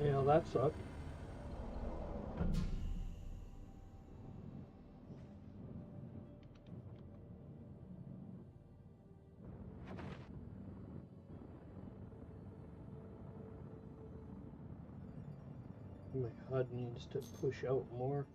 Yeah, that sucked. My HUD needs to push out more.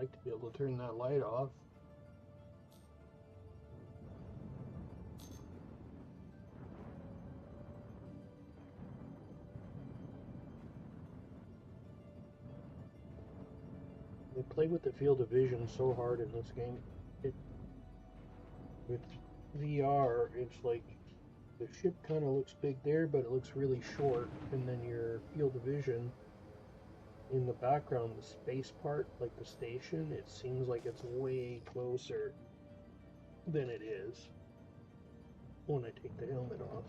I'd like to be able to turn that light off. They play with the field of vision so hard in this game. With VR, it's like the ship kind of looks big there, but it looks really short, and then your field of vision in the background, the space part, like the station, it seems like it's way closer than it is when I take the helmet off.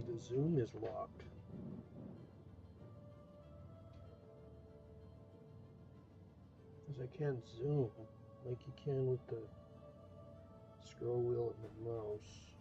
The zoom is locked. Because I can't zoom like you can with the scroll wheel and the mouse.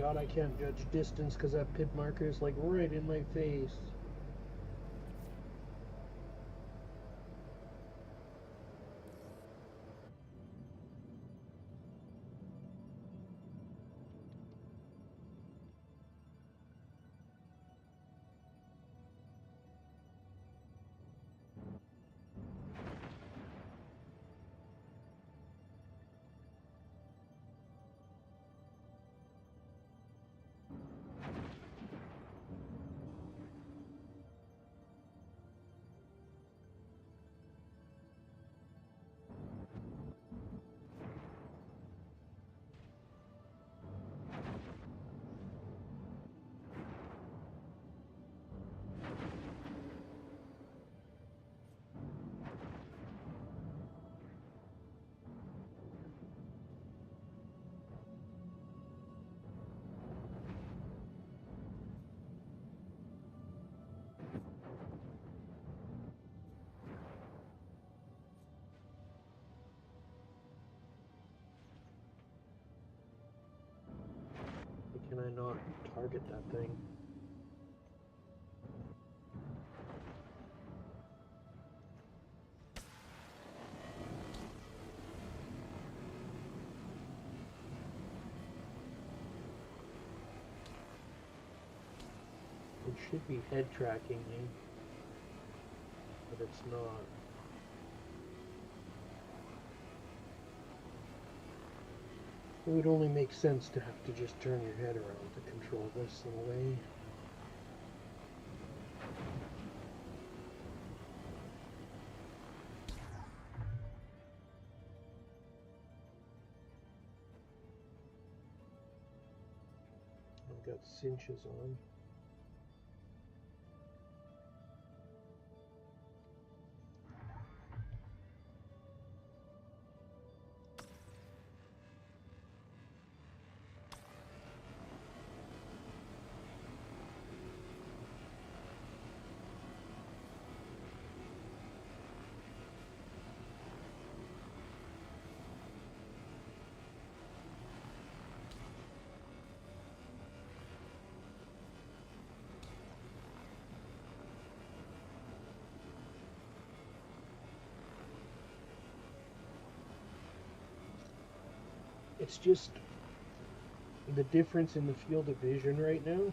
god, I can't judge distance because that pit marker is like right in my face. Can I not target that thing? It should be head tracking me, but it's not. It would only make sense to have to just turn your head around to control this in a way. I've got cinches on. It's just the difference in the field of vision right now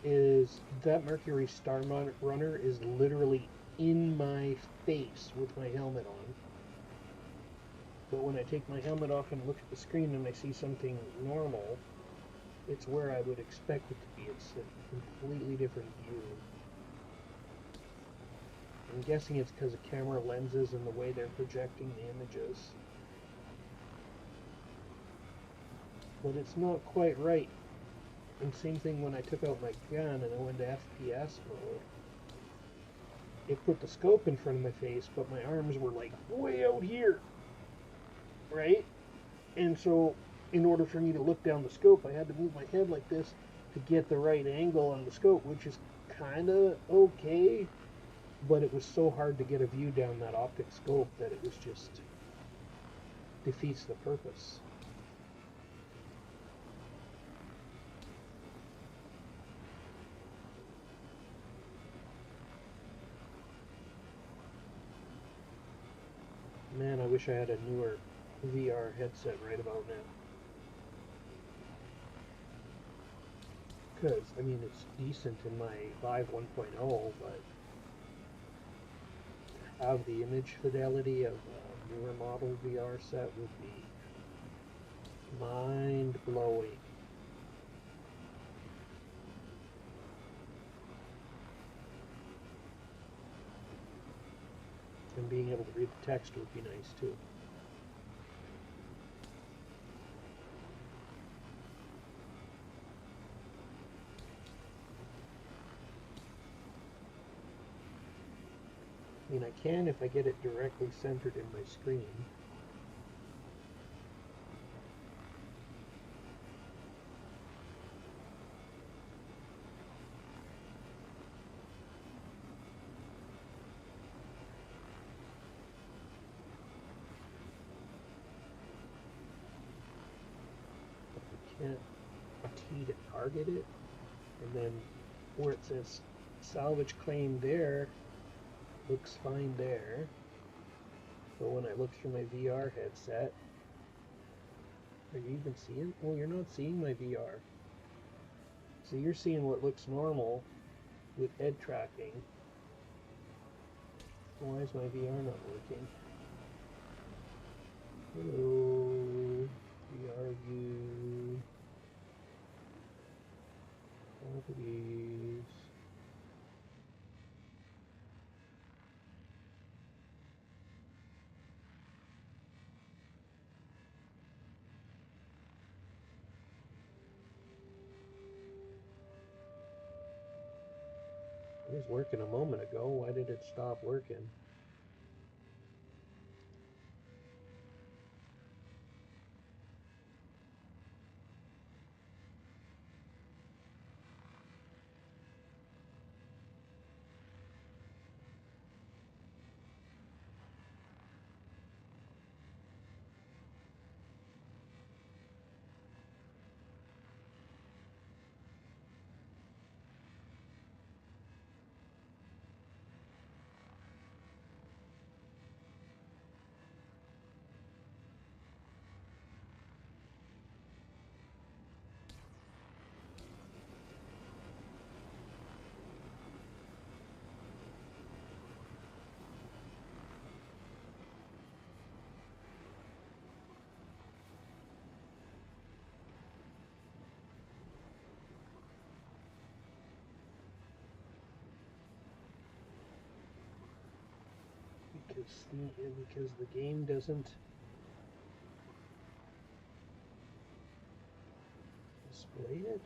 is that Mercury Star Runner is literally in my face with my helmet on. But when I take my helmet off and look at the screen and I see something normal, it's where I would expect it to be. It's a completely different view. I'm guessing it's because of camera lenses and the way they're projecting the images. But it's not quite right. And same thing when I took out my gun and I went to FPS mode. It put the scope in front of my face, but my arms were like way out here. Right? And so in order for me to look down the scope, I had to move my head like this to get the right angle on the scope, which is kind of okay. But it was so hard to get a view down that optic scope that it was just defeats the purpose. Man, I wish I had a newer VR headset right about now. Because, I mean, it's decent in my Vive 1.0, but to have the image fidelity of a newer model VR set would be mind-blowing. And being able to read the text would be nice too. I mean, I can if I get it directly centered in my screen. can't a T to target it, and then where it says salvage claim there, looks fine there. But when I look through my VR headset, are you even seeing? Oh, you're not seeing my VR. So you're seeing what looks normal with head tracking. Why is my VR not working? Hello, VR view. Properties. It was working a moment ago. Why did it stop working? Because the game doesn't display it.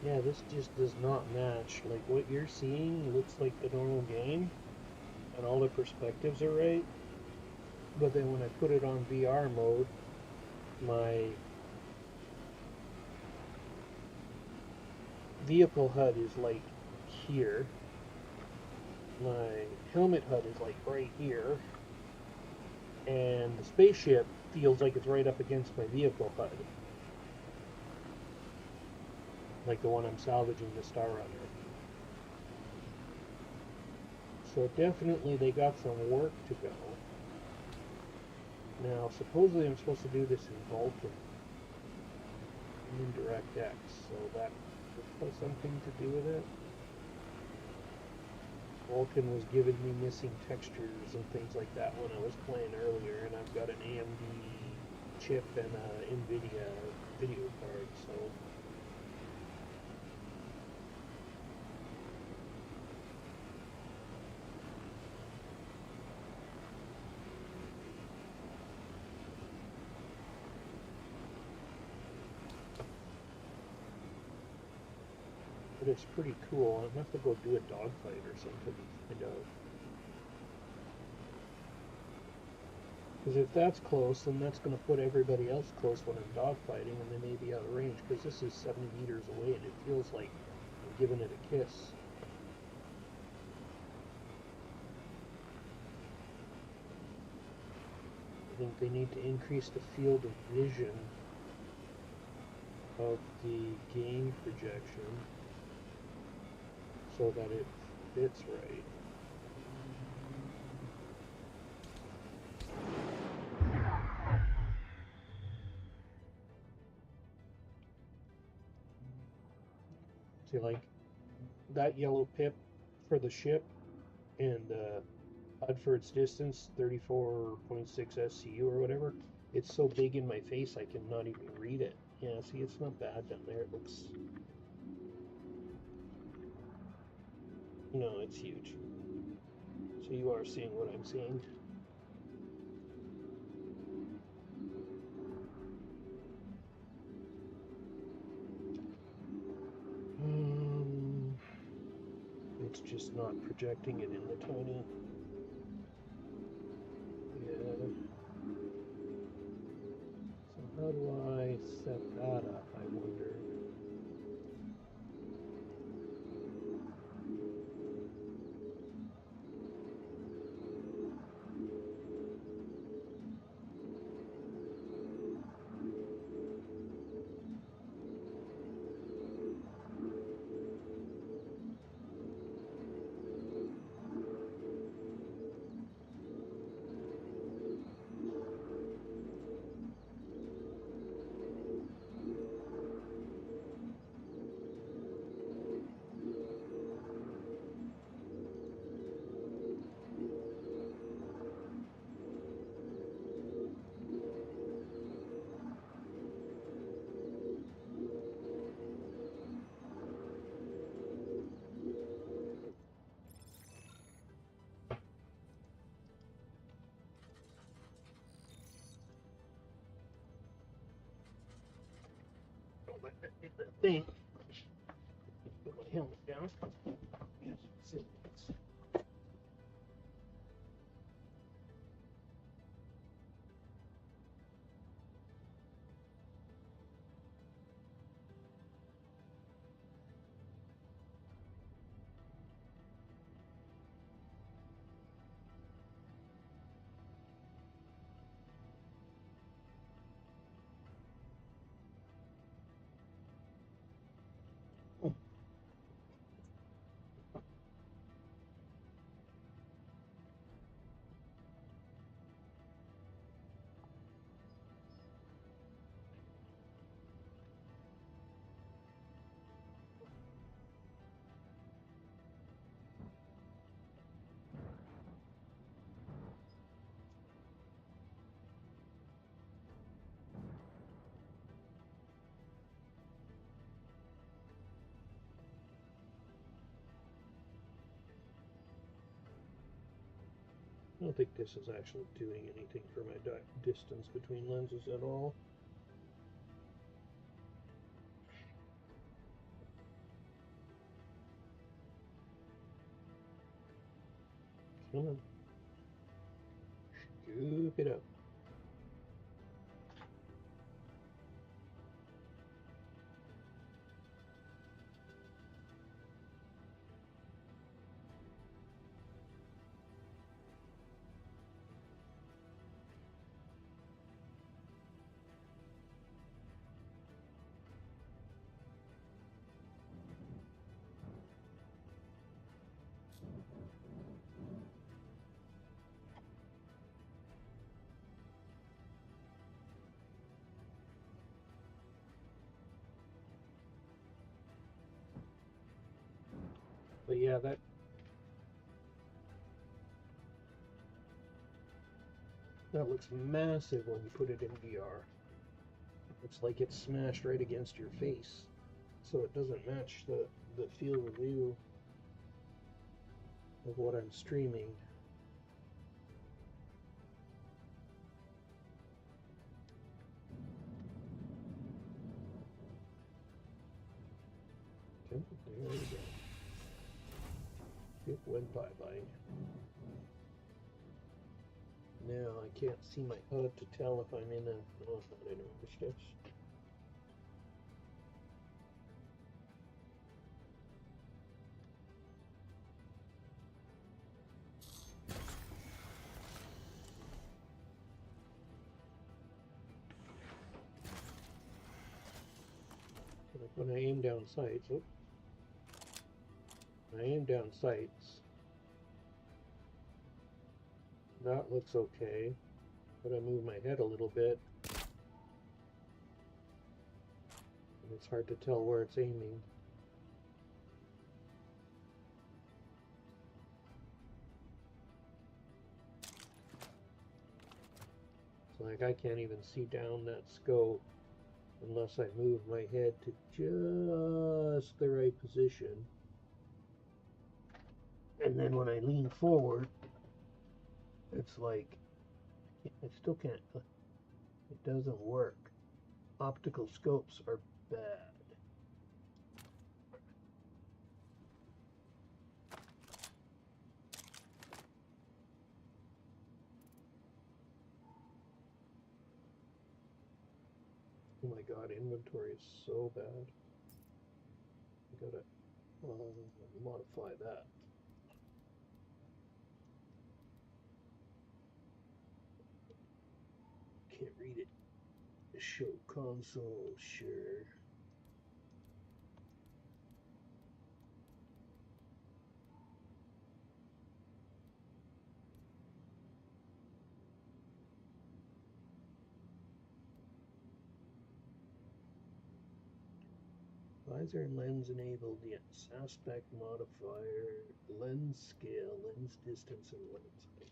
Yeah, this just does not match. Like what you're seeing looks like the normal game, and all the perspectives are right. But then when I put it on VR mode, my vehicle HUD is like here. My helmet HUD is like right here. and the spaceship feels like it's right up against my vehicle HUD, like the one I'm salvaging, the Star Runner. So definitely they got some work to go. Now, supposedly I'm supposed to do this in Vulkan, in DirectX, so that has something to do with it. Vulkan was giving me missing textures and things like that when I was playing earlier, and I've got an AMD chip and a NVIDIA video card, so but it's pretty cool. I'm gonna have to go do a dogfight or something. I doubt. Because if that's close, then that's going to put everybody else close when I'm dogfighting, and they may be out of range. Because this is 70 meters away, and it feels like I'm giving it a kiss. I think they need to increase the field of vision of the game projection so that it fits right. See, like that yellow pip for the ship and HUD for its distance, 34.6 SCU or whatever, it's so big in my face I cannot even read it. Yeah, see, it's not bad down there. It looks... No, it's huge. So you are seeing what I'm seeing. It's just not projecting it in the tiny. Yeah. So how do I set that up, I wonder? Don't let that hit that thing. Put my helmet down. Yes, sit. I don't think this is actually doing anything for my distance between lenses at all. Come on. Scoop it up. But yeah, that looks massive when you put it in VR. It's like it's smashed right against your face, so it doesn't match the field of view of what I'm streaming. Okay, there we go. It went bye-bye. Now I can't see my HUD to tell if I'm in a... Oh, it's not in a stitch. When I aim down sights, that looks okay, but I move my head a little bit, and it's hard to tell where it's aiming. It's like I can't even see down that scope unless I move my head to just the right position. And then when I lean forward, it's like, I still can't, it doesn't work. Optical scopes are bad. Oh my god, inventory is so bad. I gotta modify that. Can't read it. Show console, sure. Visor lens enabled, yes. Aspect modifier, lens scale, lens distance, and lens height.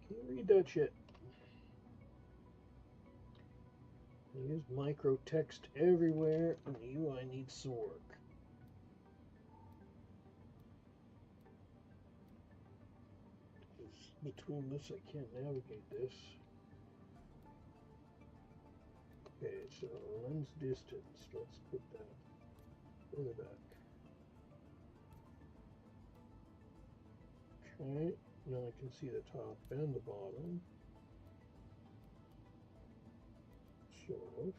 Can't read that shit. I use micro text everywhere, and the UI needs to work. Between this, I can't navigate this. Okay, so lens distance, let's put that further back. Okay, now I can see the top and the bottom. Sort of.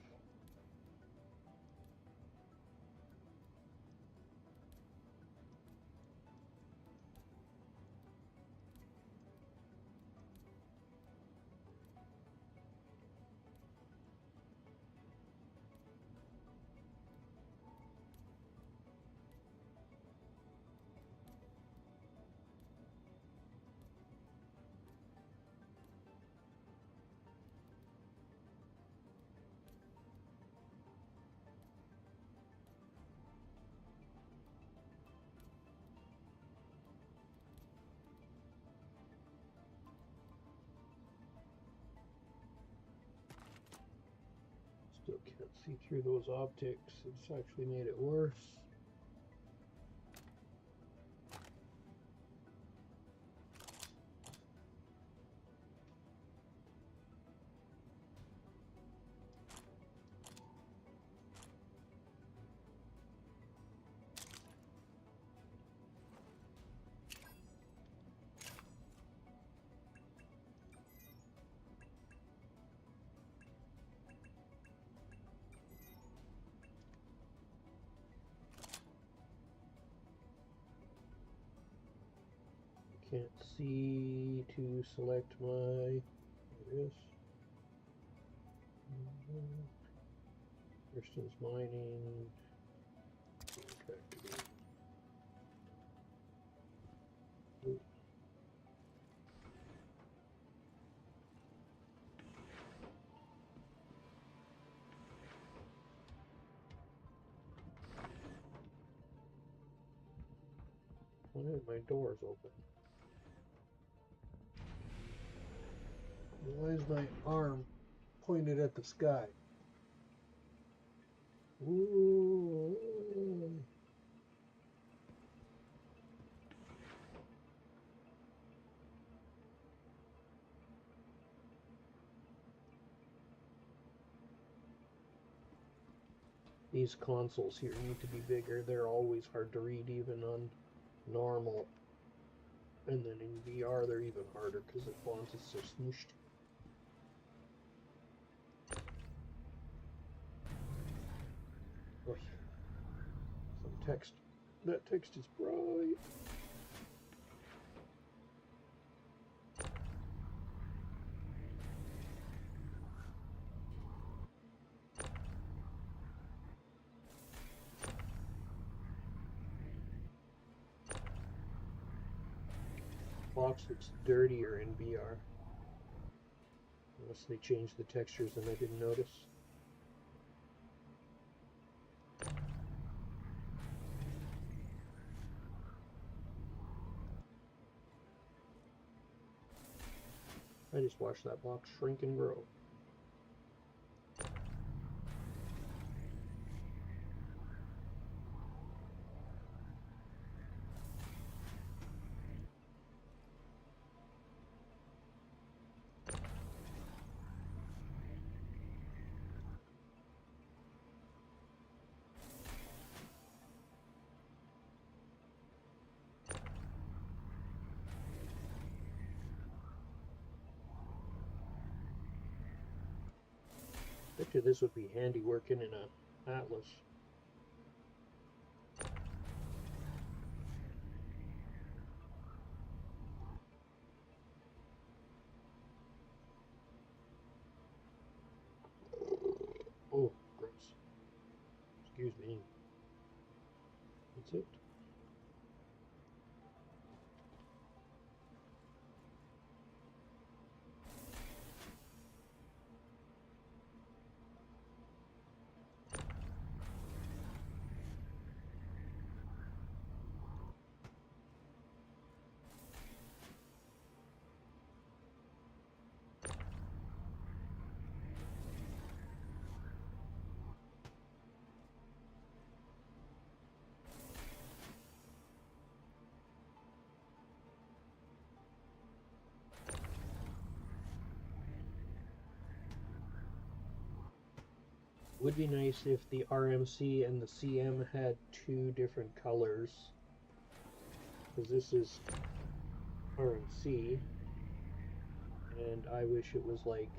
Still can't see through those optics. It's actually made it worse. can't see to select my. There it is. Kirsten's mining. Contractor. Ooh. Why are my doors open? Why is my arm pointed at the sky? Ooh. These consoles here need to be bigger. They're always hard to read even on normal. And then in VR they're even harder because the font is so smooshed. Oh, some text. That text is bright. Box looks dirtier in VR. Unless they changed the textures and I didn't notice. I just watched that box shrink and grow. Bet you this would be handy working in a Atlas. Oh, gross. Excuse me. That's it. Would be nice if the RMC and the CM had two different colors. Because this is RMC. And I wish it was like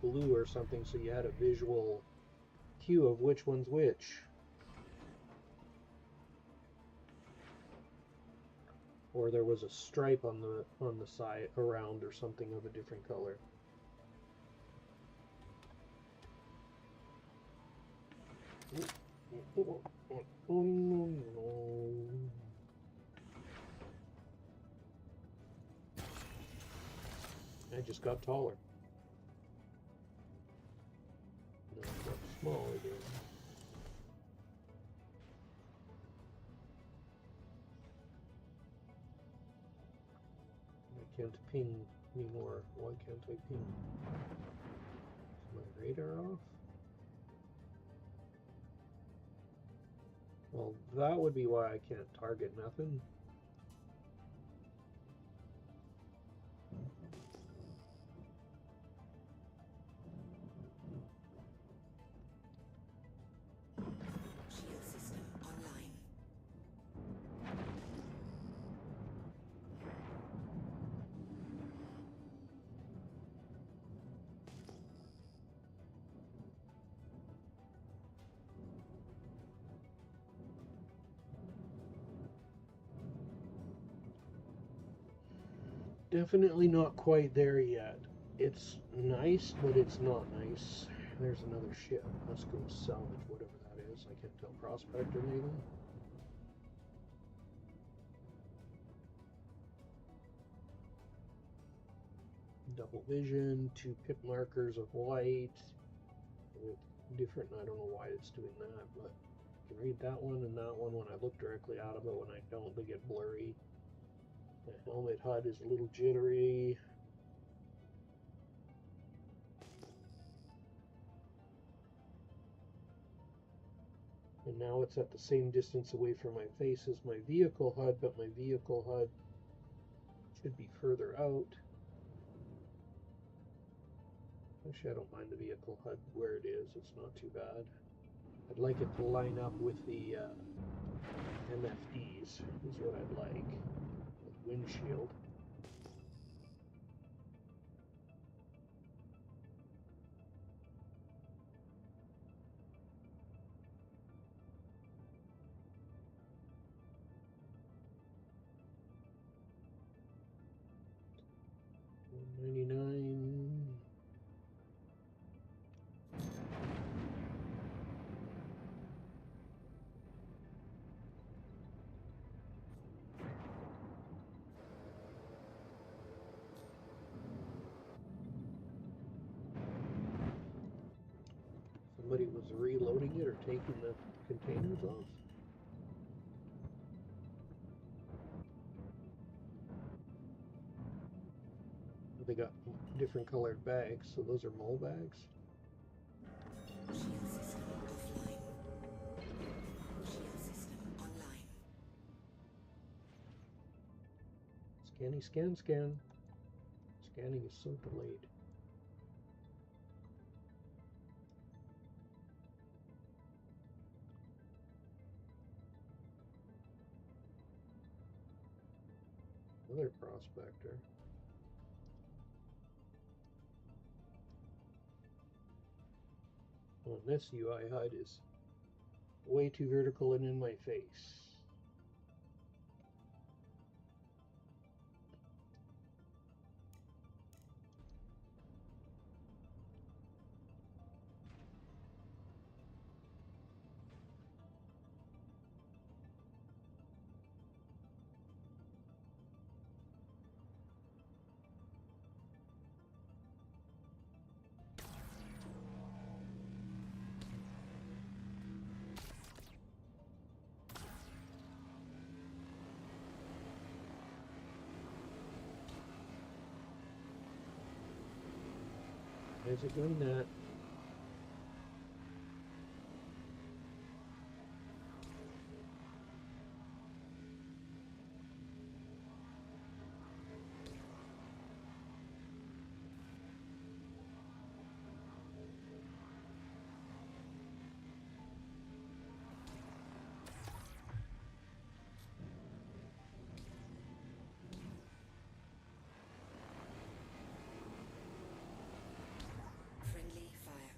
blue or something so you had a visual cue of which one's which. Or there was a stripe on the side around or something of a different color. Oh no no. I just got taller. No, I got small again. I can't ping anymore. Why can't I ping? Is my radar off? Well, that would be why I can't target nothing. Shield system online. Definitely not quite there yet. It's nice, but it's not nice. There's another ship. Let's go salvage whatever that is. I can't tell. Prospector, maybe? Double vision, 2 pip markers of white with different, I don't know why it's doing that, but I can read that one and that one when I look directly out of it. When I don't, they get blurry. The helmet HUD is a little jittery. And now it's at the same distance away from my face as my vehicle HUD, but my vehicle HUD should be further out. Actually, I don't mind the vehicle HUD where it is. It's not too bad. I'd like it to line up with the MFDs, is what I'd like. With windshield. $199. Somebody was reloading it or taking the containers off. They got different colored bags, so those are mole bags. Shield system offline. Shield system online. Scanning, scan, scan. Scanning is so delayed. Another prospector. Well, this UI HUD is way too vertical and in my face. Why is it doing that? Friendly fire. Friendly fire.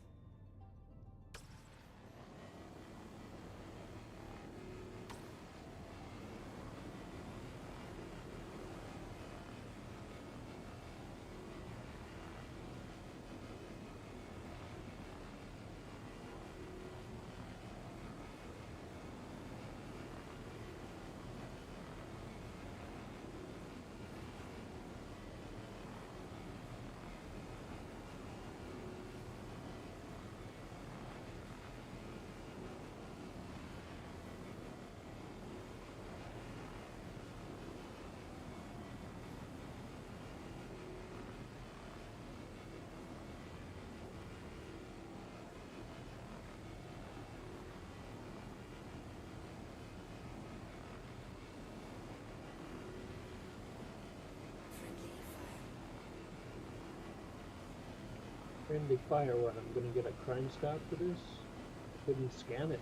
Friendly fire, what? I'm gonna get a crime stop for this? Couldn't scan it.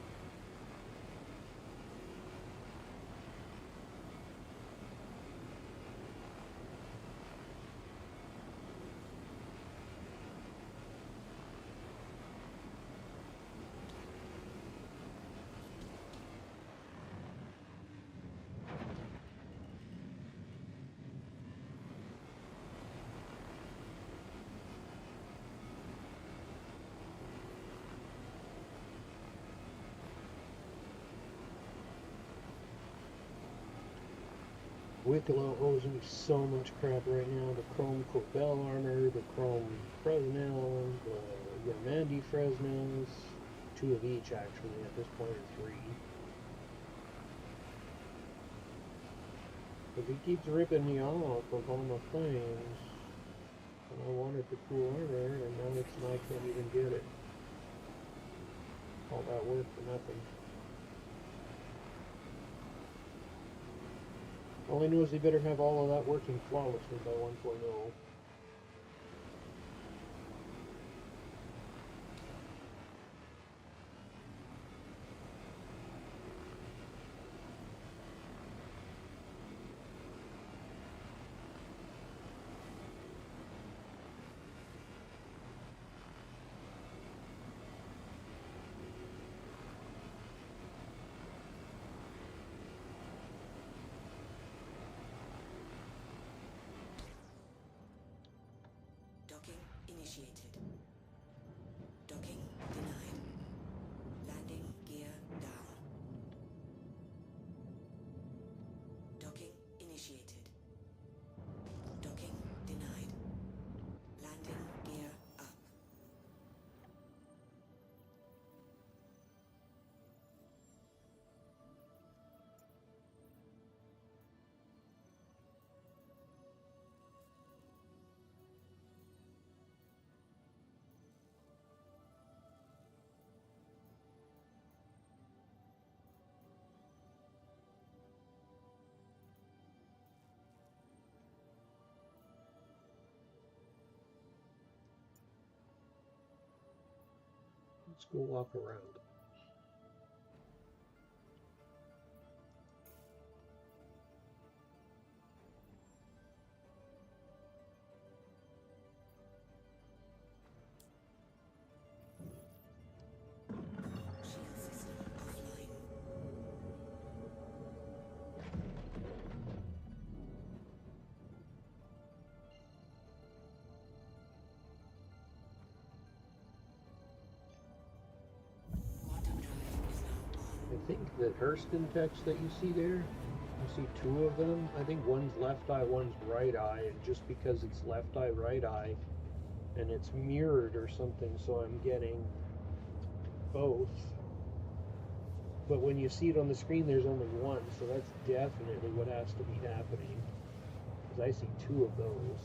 Wicklow owes me so much crap right now. The Chrome Cobell armor, the Chrome Fresnel, the Yamandi Fresnels. 2 of each, actually, at this point, or 3. Because he keeps ripping me off of all my things. And I wanted the cool armor, and now I can't even get it. All that work for nothing. All I know is they better have all of that working flawlessly by 1.0. Docking initiated. Docking denied. Landing gear down. Docking initiated. Docking denied. Landing gear up. Let's go walk around. Shield system offline. Quantum drive is now on. I think the Hurston text that you see there, you see 2 of them. I think one's left eye, one's right eye, and just because it's left eye, right eye, and it's mirrored or something, so I'm getting both. But when you see it on the screen, there's only one, so that's definitely what has to be happening. Because I see 2 of those.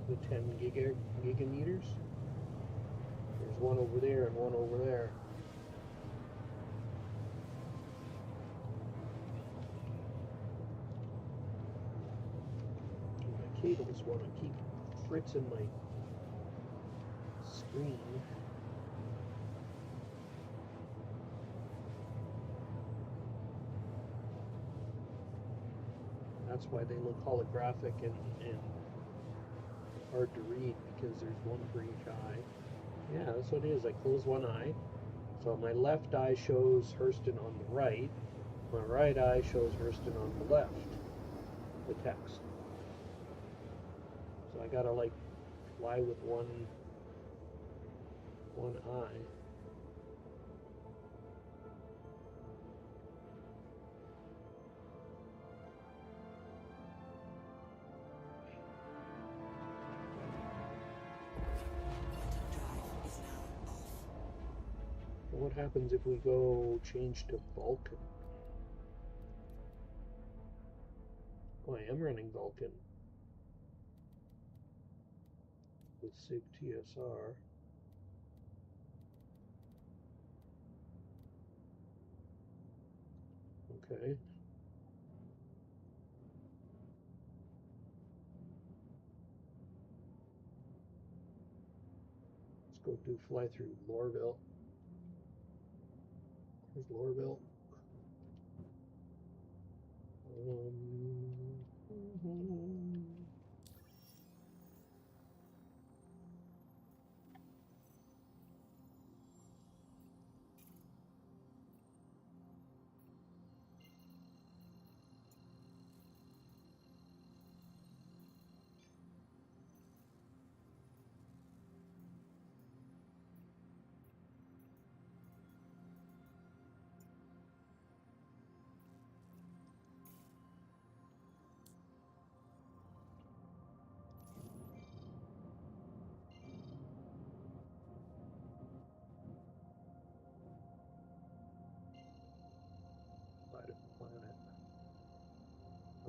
The 10 gigameters. There's one over there and one over there. My cables want to keep fritzing my screen. That's why they look holographic and hard to read, because there's one for each eye. Yeah, that's what it is. I close one eye. So my left eye shows Hurston on the right. My right eye shows Hurston on the left. The text. So I gotta like fly with one eye. Quantum drive is now off. What happens if we go change to Vulcan? Oh, I am running Vulcan with SIG TSR. Okay. Let's go do fly through Lorville. Here's Lorville.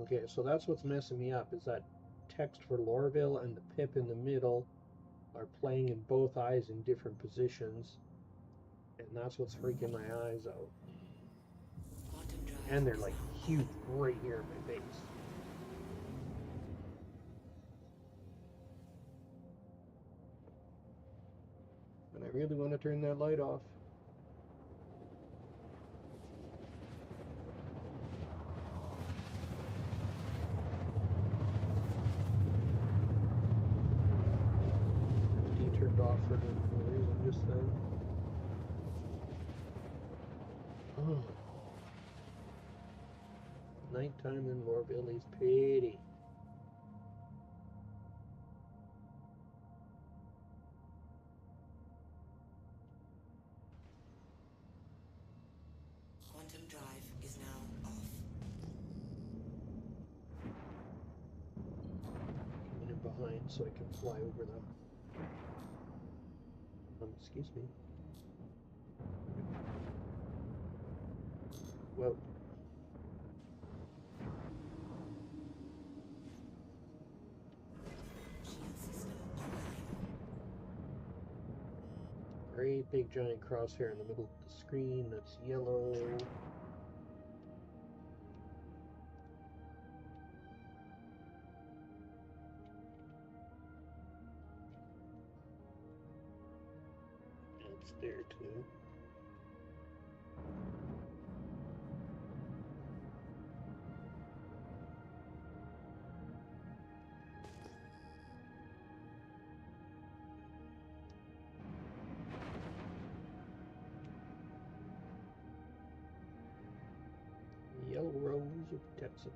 Okay, so that's what's messing me up, is that text for Lorville and the pip in the middle are playing in both eyes in different positions, and that's what's freaking my eyes out. Quantum drive And they're is like now huge on. right here in my face. And I really want to turn that light off. D turned off for no reason just then. Oh. Nighttime in Lorville is pretty. Quantum drive is now off. Coming in behind so I can fly over them. Excuse me. Well, Shield system online. great big giant crosshair in the middle of the screen that's yellow. It's there too. Yellow Rose of Texas.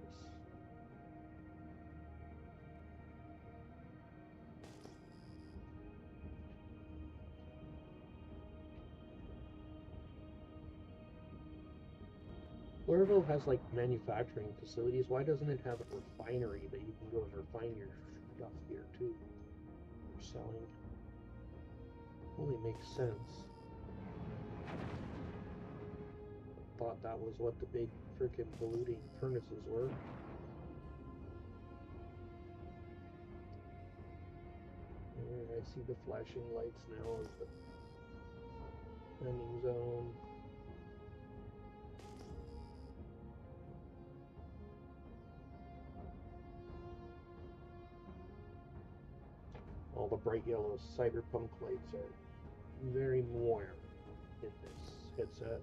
Lorville has like manufacturing facilities. Why doesn't it have a refinery that you can go and refine your stuff here too? For selling. Only makes sense. Thought that was what the big frickin' polluting furnaces were. There, I see the flashing lights now of the landing zone. All the bright yellow cyberpunk lights are very warm in this headset.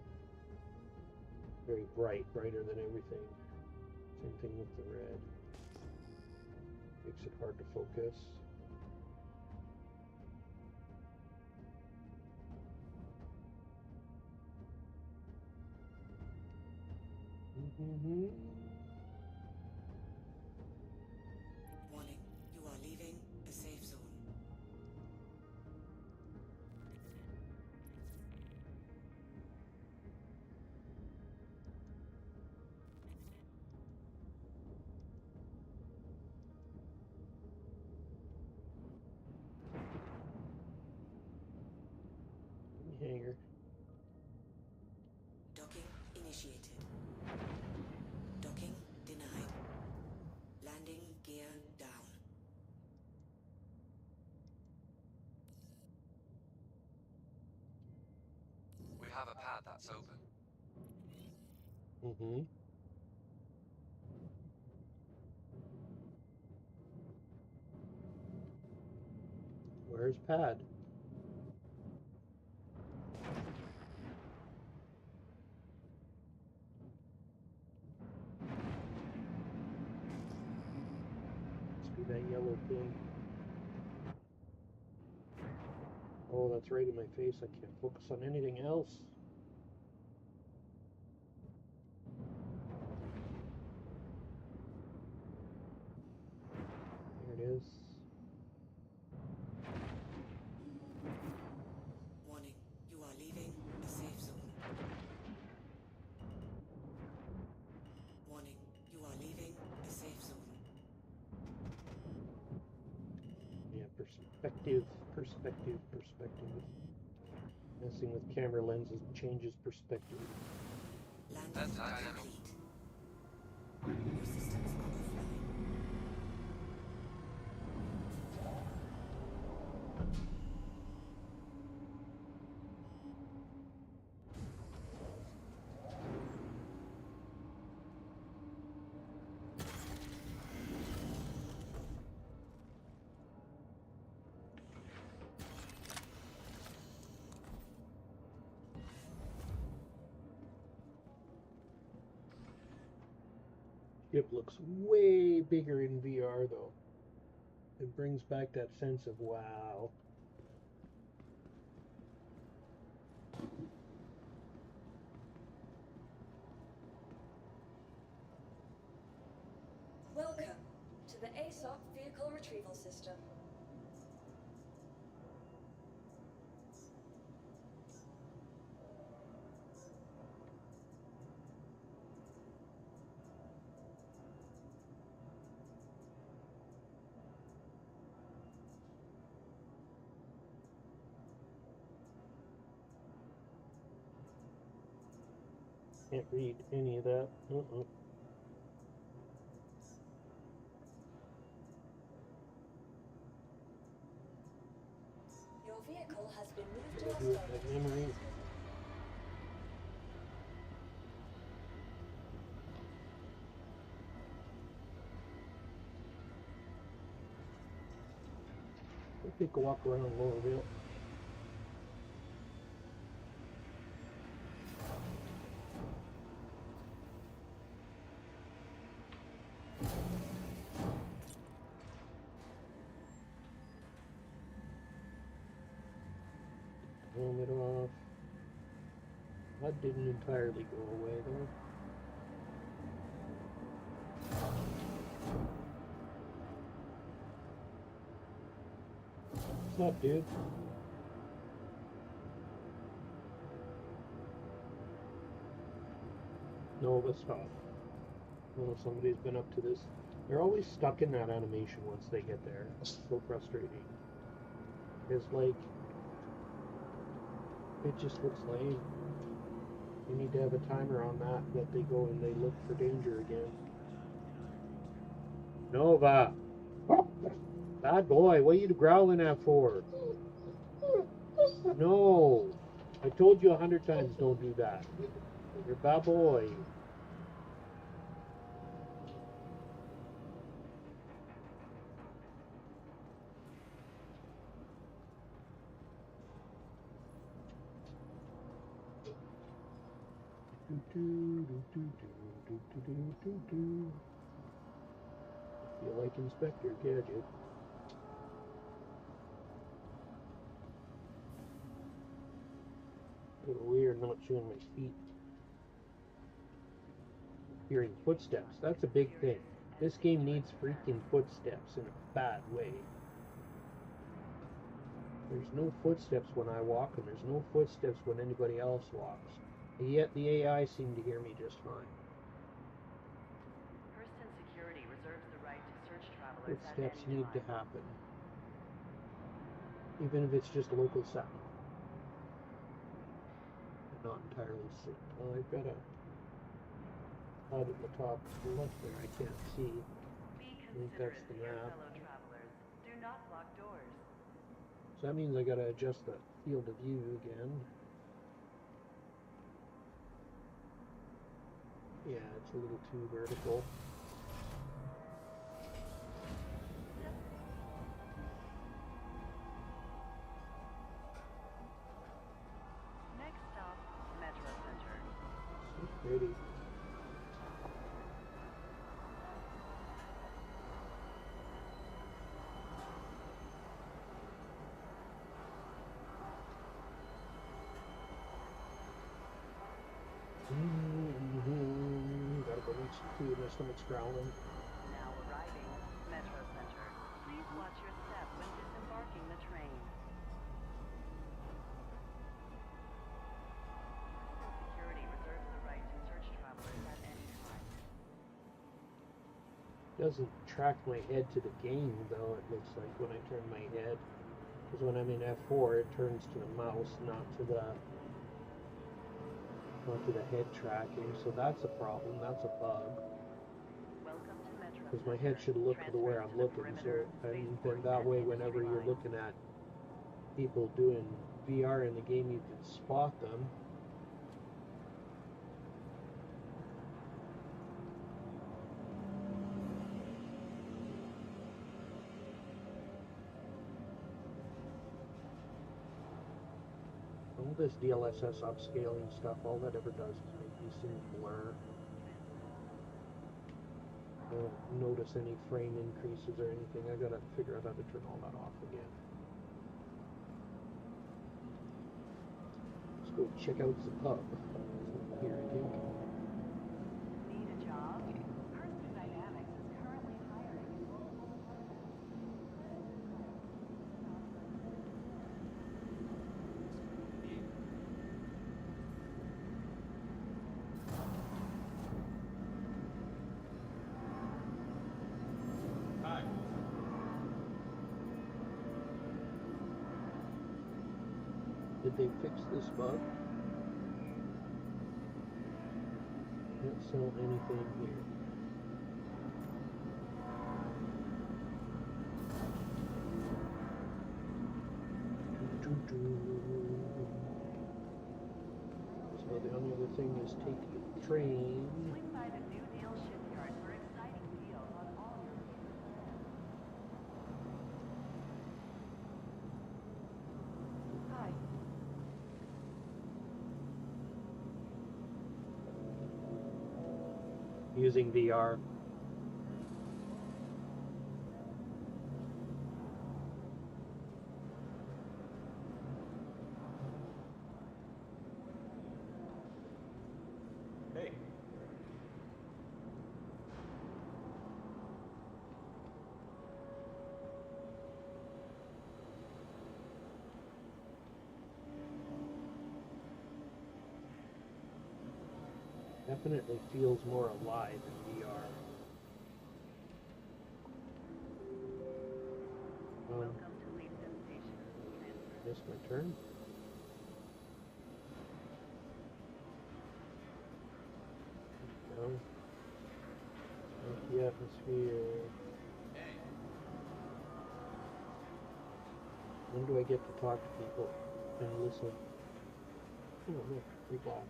Very bright, brighter than everything. Same thing with the red. Makes it hard to focus. Warning, you are leaving a safe zone. Hanger. Docking initiated. Docking denied. Landing gear down. We have a pad that's open. Where's Pad? Must be that yellow thing. Oh, that's right in my face. I can't focus on anything else. There it is. Warning, you are leaving a safe zone. Warning, you are leaving a safe zone. Yeah, perspective. Messing with camera lenses changes perspective. Landing That's complete. Your systems are It looks way bigger in VR though. It brings back that sense of wow. Welcome to the Jsut Vehicle Retrieval System. Can't read any of that. Your vehicle has been moved to Gotta our do it by storage memory. facility. We'll take a walk around Lowerville. Helmet off. That didn't entirely go away though. What's up, dude? No, let's stop. Oh, somebody's been up to this. They're always stuck in that animation once they get there. It's so frustrating. It's like, it just looks lame. You need to have a timer on that they go and they look for danger again. Nova! Bad boy, what are you growling at for? No! I told you 100 times don't do that. You're a bad boy. Feel like Inspector Gadget. A little weird not showing my feet. Hearing footsteps, that's a big thing. This game needs freaking footsteps in a bad way. There's no footsteps when I walk, and there's no footsteps when anybody else walks. And yet the AI seem to hear me just fine. Person security reserves the right to search travelers at Footsteps any need to time. happen. Even if it's just a local sound. I'm not entirely sick. Oh, I've got a HUD at the top left there I can't see. Be I think that's considerate the to your map. fellow travelers. Do not lock doors. So that means I gotta adjust the field of view again. Yeah, it's a little too vertical. Next stop, Metro Center. So pretty. Gotta go eat some food, my stomach's growling. Now arriving, Metro Center. Please watch your step when disembarking the train. Person security reserves the right to search travelers at any time. Doesn't track my head to the game though, it looks like when I turn my head. Because when I'm in F4 it turns to the mouse, not to the head tracking, so that's a problem, that's a bug. Welcome to Metro Because my Center. head should look to where Transfers I'm to the looking, so perimeter, and spaceport, then that and way industry whenever you're lines. looking at people doing VR in the game you can spot them. All this DLSS upscaling stuff, all that ever does is make these things blur. I don't notice any frame increases or anything. I gotta figure out how to turn all that off again. Let's go check out the pub. Here, I think. Need a job? Person Dynamics is currently hiring. Hi. Did they fix this bug? Can't sell anything here. So the only other thing is take the train. Swing by the New Deal shipyard for exciting deals on all your favorite. Hi. Using VR. Hey. Definitely feels more alive in VR. Welcome to Lisa Station. Missed my turn. No. The atmosphere. Hey. When do I get to talk to people and listen? Oh, look, free glass.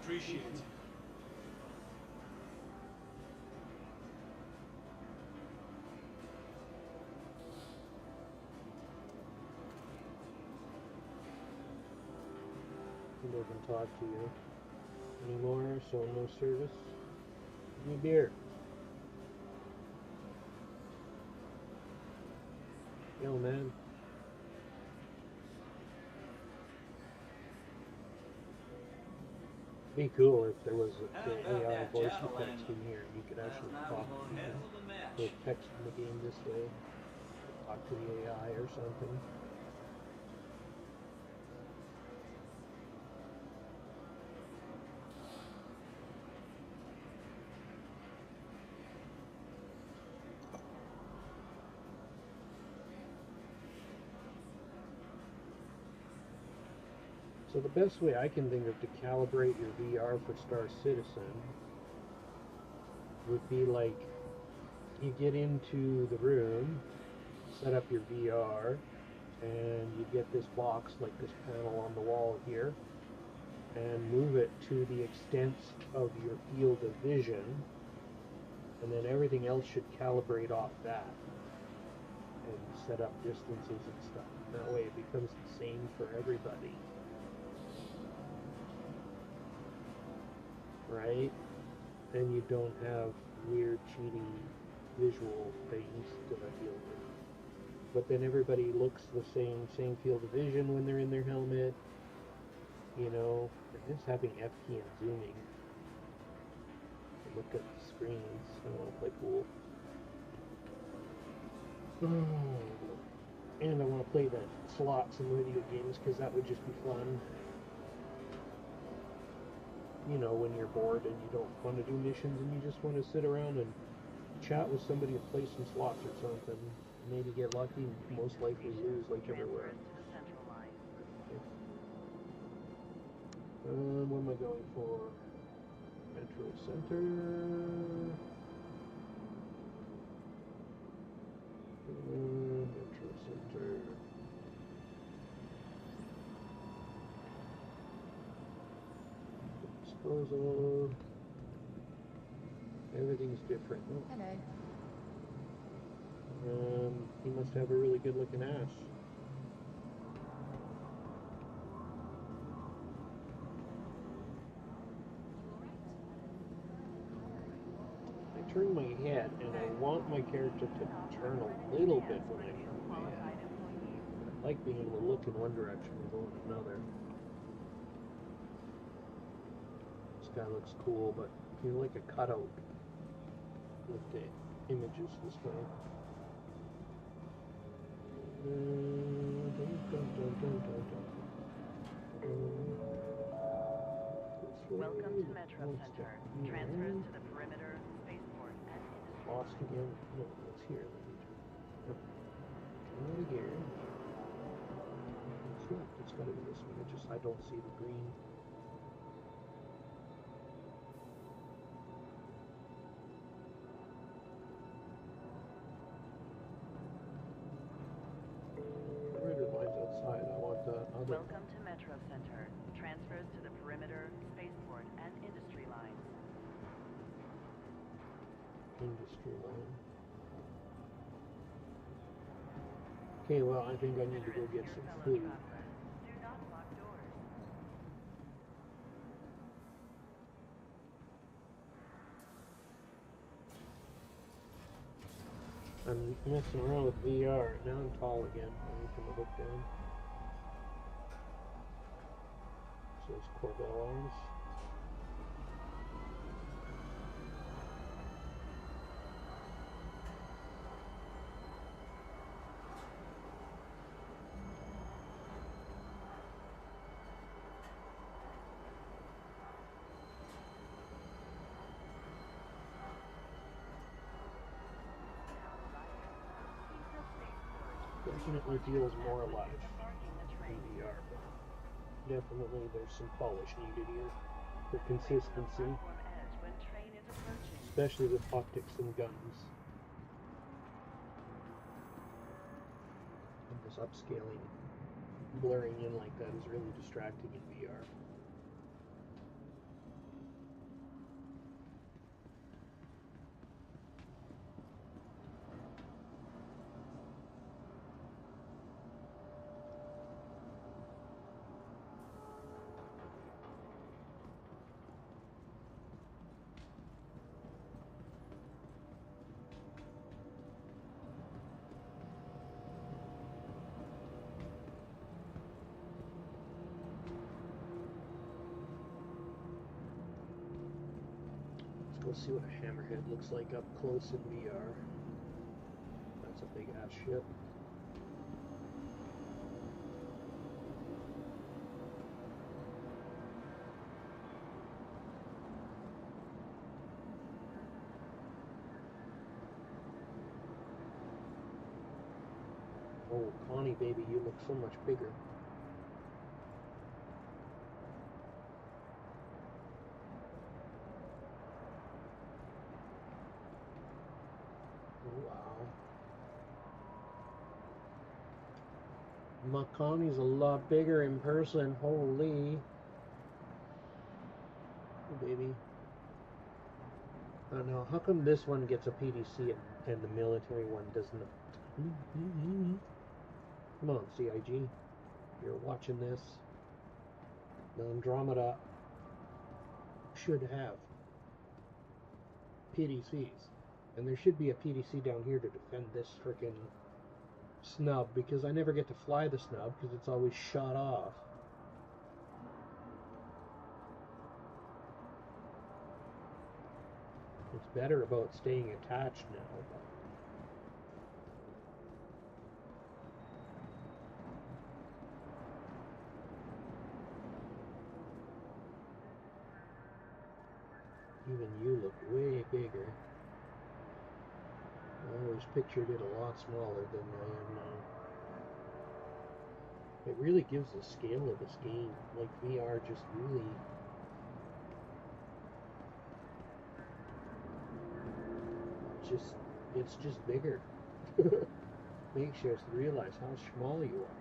Appreciate it. He doesn't talk to you anymore, so no service. Give me beer. Yo, man. Be cool if there was How the about AI that voice javelin? text in here. You could Last actually night talk was to one heck people. of a match. Or text in the game this way. Talk to the AI or something. So the best way I can think of to calibrate your VR for Star Citizen would be like you get into the room, set up your VR, and you get this box like this panel on the wall here, and move it to the extent of your field of vision, and then everything else should calibrate off that and set up distances and stuff. That way it becomes the same for everybody. Right? And you don't have weird cheating visual things to deal with. But then everybody looks the same field of vision when they're in their helmet. You know, it's having F key and zooming. Look at the screens. I want to play pool. And I want to play the slots in video games because that would just be fun. You know, when you're bored and you don't want to do missions and you just want to sit around and chat with somebody and play some slots or something. Maybe get lucky, most likely lose like everywhere. Transfers to the central line. What am I going for? Metro Center. Metro Center. Disposal. Everything's different. Oh, Hello. he must have a really good looking ass. I turn my head and I want my character to turn a little bit when I turn my head. I like being able to look in one direction and go in another. This guy looks cool, but he's like a cutout with the images this guy. Welcome to Metro Center. Transfers to the perimeter, spaceport, and industry. Lost again. No, it's here. Come over here. It's gotta be this one. I don't see the green. Mine's outside. I want the other. Welcome to Metro Center. Transfers to the perimeter, spaceport, and industry lines. Industry line. Okay, well, I think I need to go get some food. Do not lock doors. I'm messing around with VR. Now I'm tall again. I need to look down. So it's Corbell arms. Definitely feels more alive in VR. Definitely there's some polish needed here for consistency, especially with optics and guns. And this upscaling, blurring in like that is really distracting in VR. Let's see what a hammerhead looks like up close in VR. That's a big ass ship. Oh, Connie, baby, you look so much bigger. Wow. Connie's a lot bigger in person. Holy. Oh, baby. I don't know. How come this one gets a PDC and the military one doesn't? Come on, CIG. You're watching this. The Andromeda should have PDCs. And there should be a PDC down here to defend this frickin' snub, because I never get to fly the snub because it's always shot off. It's better about staying attached now. Even you look way bigger. I always pictured it a lot smaller than I am now. It really gives the scale of this game. Like VR just really... it's just bigger. Makes you realize how small you are.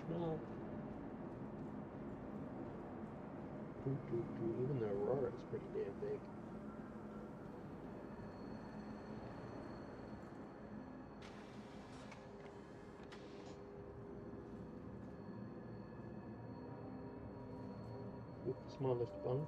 Small. Even the Aurora is pretty damn big. Smallest bunk.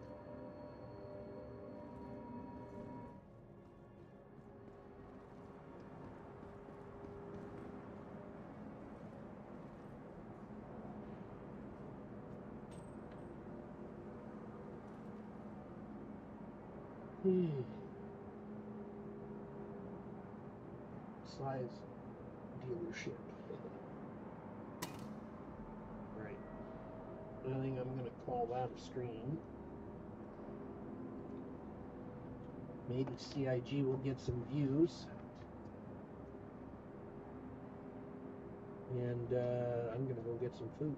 Size dealership. Right. I think I'm gonna call that a screen. Maybe CIG will get some views. And I'm gonna go get some food.